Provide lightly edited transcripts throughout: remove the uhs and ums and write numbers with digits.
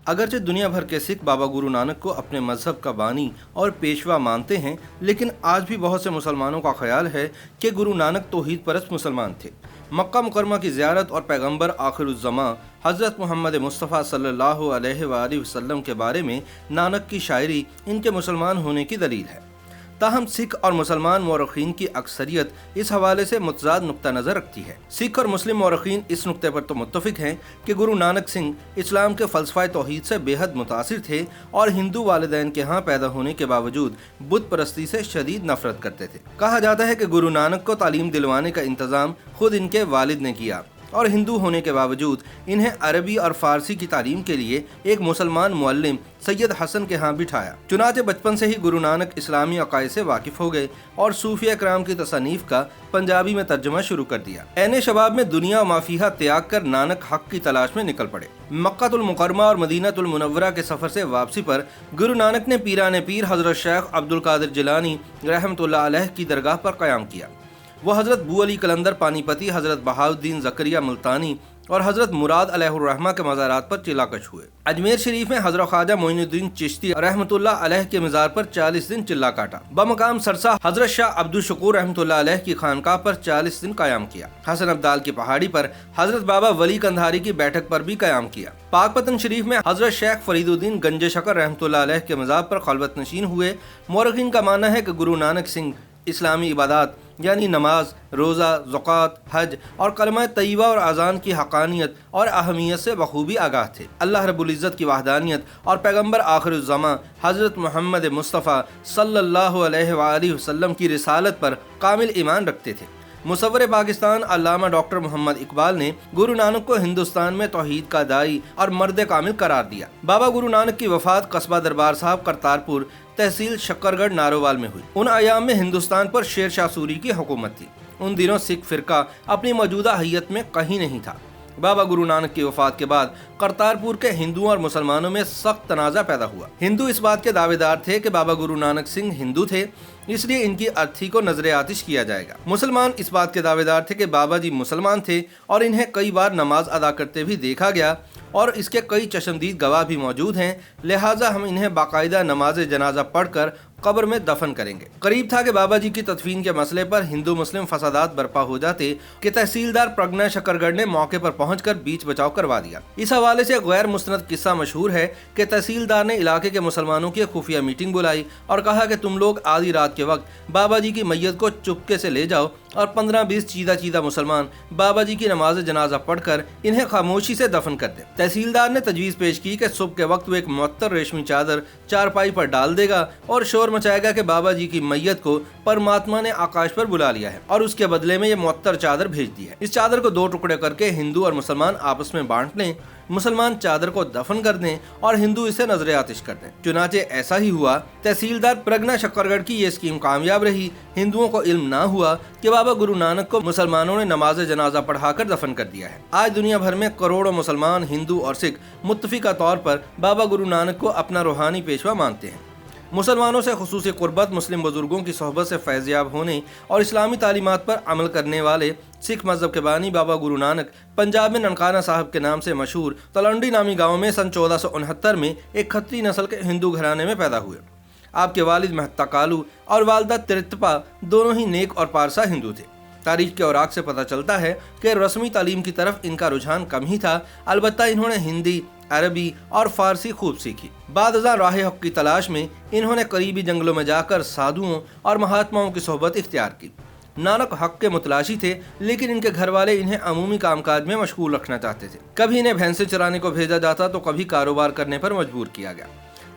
اگرچہ دنیا بھر کے سکھ بابا گرو نانک کو اپنے مذہب کا بانی اور پیشوا مانتے ہیں، لیکن آج بھی بہت سے مسلمانوں کا خیال ہے کہ گرو نانک توحید پرست مسلمان تھے۔ مکہ مکرمہ کی زیارت اور پیغمبر آخر الزماں حضرت محمد مصطفیٰ صلی اللہ علیہ وآلہ وسلم کے بارے میں نانک کی شاعری ان کے مسلمان ہونے کی دلیل ہے۔ تاہم سکھ اور مسلمان مورخین کی اکثریت اس حوالے سے متضاد نقطہ نظر رکھتی ہے۔ سکھ اور مسلم مورخین اس نقطے پر تو متفق ہیں کہ گرو نانک سنگھ اسلام کے فلسفہ توحید سے بے حد متاثر تھے اور ہندو والدین کے ہاں پیدا ہونے کے باوجود بت پرستی سے شدید نفرت کرتے تھے۔ کہا جاتا ہے کہ گرو نانک کو تعلیم دلوانے کا انتظام خود ان کے والد نے کیا اور ہندو ہونے کے باوجود انہیں عربی اور فارسی کی تعلیم کے لیے ایک مسلمان معلم سید حسن کے ہاں بٹھایا۔ چنانچہ بچپن سے ہی گرو نانک اسلامی عقائد سے واقف ہو گئے اور صوفیہ کرام کی تصانیف کا پنجابی میں ترجمہ شروع کر دیا۔ عین شباب میں دنیا و ما فیہا تیاگ کر نانک حق کی تلاش میں نکل پڑے۔ مکہ المکرمہ اور مدینہ المنورہ کے سفر سے واپسی پر گرو نانک نے پیران پیر حضرت شیخ عبد القادر جیلانی رحمۃ اللہ علیہ کی درگاہ پر قیام کیا۔ وہ حضرت بو علی کلندر پانی پتی، حضرت بہاؤالدین زکریا ملتانی اور حضرت مراد علیہ الرحمہ کے مزارات پر چلا کش ہوئے۔ اجمیر شریف میں حضرت خواجہ معین الدین چشتی رحمۃ اللہ علیہ کے مزار پر 40 دن چلا کاٹا۔ بمقام سرسا حضرت شاہ عبد الشکور رحمۃ اللہ علیہ کی خانقاہ پر 40 دن قیام کیا۔ حسن ابدال کی پہاڑی پر حضرت بابا ولی کندھاری کی بیٹھک پر بھی قیام کیا۔ پاک پتن شریف میں حضرت شیخ فرید الدین گنج شکر رحمۃ اللہ علیہ کے مزار پر خلوت نشین ہوئے۔ مورخین کا ماننا ہے کہ گرو نانک سنگھ اسلامی عبادات یعنی نماز، روزہ، زکوٰۃ، حج اور کلمہ طیبہ اور اذان کی حقانیت اور اہمیت سے بخوبی آگاہ تھے۔ اللہ رب العزت کی وحدانیت اور پیغمبر آخر الزماں حضرت محمد مصطفیٰ صلی اللہ علیہ وآلہ وسلم کی رسالت پر کامل ایمان رکھتے تھے۔ مصور پاکستان علامہ ڈاکٹر محمد اقبال نے گرو نانک کو ہندوستان میں توحید کا داعی اور مرد کامل قرار دیا۔ بابا گرو نانک کی وفات قصبہ دربار صاحب کرتارپور تحصیل شکرگڑھ نارووال میں ہوئی۔ ان ایام میں ہندوستان پر شیر شاہ سوری کی حکومت تھی۔ ان دنوں سکھ فرقہ اپنی موجودہ حیت میں کہیں نہیں تھا۔ بابا گرو نانک کی وفات کے بعد کرتارپور کے ہندوؤں اور مسلمانوں میں سخت تنازع پیدا ہوا۔ ہندو اس بات کے دعوے دار تھے کہ بابا گرو نانک سنگھ ہندو تھے، اس لیے ان کی ارتھی کو نظر آتش کیا جائے گا۔ مسلمان اس بات کے دعوے دار تھے کہ بابا جی مسلمان تھے اور انہیں کئی بار نماز ادا کرتے بھی دیکھا گیا اور اس کے کئی چشمدید گواہ بھی موجود ہیں، لہٰذا ہم انہیں باقاعدہ نماز جنازہ پڑھ کر قبر میں دفن کریں گے۔ قریب تھا کہ بابا جی کی تدفین کے مسئلے پر ہندو مسلم فسادات برپا ہو جاتے کہ تحصیلدار پرگنا شکرگڑھ نے موقع پر پہنچ کر بیچ بچاؤ کروا دیا۔ اس حوالے سے غیر مستند قصہ مشہور ہے کہ تحصیلدار نے علاقے کے مسلمانوں کی خفیہ میٹنگ بلائی اور کہا کہ تم لوگ آدھی رات کے وقت بابا جی کی میت کو چپکے سے لے جاؤ اور 15-20 چیدہ مسلمان بابا جی کی نماز جنازہ پڑھ کر انہیں خاموشی سے دفن کر دیں۔ تحصیلدار نے تجویز پیش کی کہ صبح کے وقت وہ ایک معطر ریشمی چادر چارپائی پر ڈال دے گا اور شور مچائے گا کہ بابا جی کی میت کو پرماتما نے آکاش پر بلا لیا ہے اور اس کے بدلے میں یہ معطر چادر بھیج دی ہے۔ اس چادر کو 2 ٹکڑے کر کے ہندو اور مسلمان آپس میں بانٹ لیں، مسلمان چادر کو دفن کر دیں اور ہندو اسے نظر آتش کر دیں۔ چنانچہ ایسا ہی ہوا۔ تحصیلدار پرگنا شکرگڑھ کی یہ اسکیم کامیاب رہی۔ ہندوؤں کو علم نہ ہوا کہ بابا گرو نانک کو مسلمانوں نے نماز جنازہ پڑھا کر دفن کر دیا ہے۔ آج دنیا بھر میں کروڑوں مسلمان، ہندو اور سکھ متفقہ طور پر بابا گرو نانک کو اپنا روحانی پیشوا مانتے ہیں۔ مسلمانوں سے خصوصی قربت، مسلم بزرگوں کی صحبت سے فیض یاب ہونے اور اسلامی تعلیمات پر عمل کرنے والے سکھ مذہب کے بانی بابا گرو نانک پنجاب میں ننکانہ صاحب کے نام سے مشہور تلونڈی نامی گاؤں میں سن 1469 میں ایک کھتری نسل کے ہندو گھرانے میں پیدا ہوئے۔ آپ کے والد مہتا کالو اور والدہ ترتپا دونوں ہی نیک اور پارسا ہندو تھے۔ تاریخ کے اوراق سے پتہ چلتا ہے کہ رسمی تعلیم کی طرف ان کا رجحان کم ہی تھا، البتہ انہوں نے ہندی، عربی اور فارسی خوب سیکھی۔ بعد ازاں راہ حق کی تلاش میں انہوں نے قریبی جنگلوں میں جا کر سادھوؤں اور مہاتماؤں کی صحبت اختیار کی۔ نانک حق کے متلاشی تھے، لیکن ان کے گھر والے انہیں عمومی کام کاج میں مشغول رکھنا چاہتے تھے۔ کبھی انہیں بھینسیں چرانے کو بھیجا جاتا تو کبھی کاروبار کرنے پر مجبور کیا گیا۔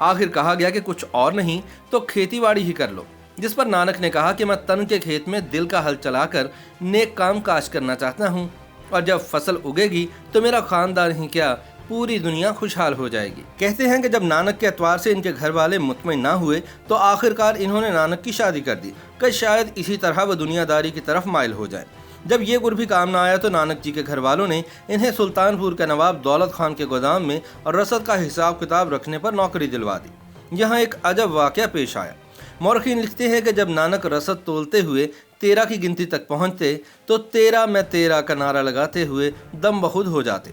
آخر کہا گیا کہ کچھ اور نہیں تو کھیتی باڑی ہی کر لو، جس پر نانک نے کہا کہ میں تن کے کھیت میں دل کا ہل چلا کر نیک کام کاج کرنا چاہتا ہوں، اور جب فصل اگے گی تو میرا خاندان ہی کیا پوری دنیا خوشحال ہو جائے گی۔ کہتے ہیں کہ جب نانک کے اعتبار سے ان کے گھر والے مطمئن نہ ہوئے تو آخرکار انہوں نے نانک کی شادی کر دی کہ شاید اسی طرح وہ دنیا داری کی طرف مائل ہو جائیں۔ جب یہ گر بھی کام نہ آیا تو نانک جی کے گھر والوں نے انہیں سلطان پور کے نواب دولت خان کے گودام میں رسد کا حساب کتاب رکھنے پر نوکری دلوا دی۔ یہاں ایک عجب واقعہ پیش آیا۔ مورخین لکھتے ہیں کہ جب نانک رسد تولتے ہوئے 13 کی گنتی تک پہنچتے تو 13 میں 13 کا نعرہ لگاتے ہوئے دم بخود ہو جاتے۔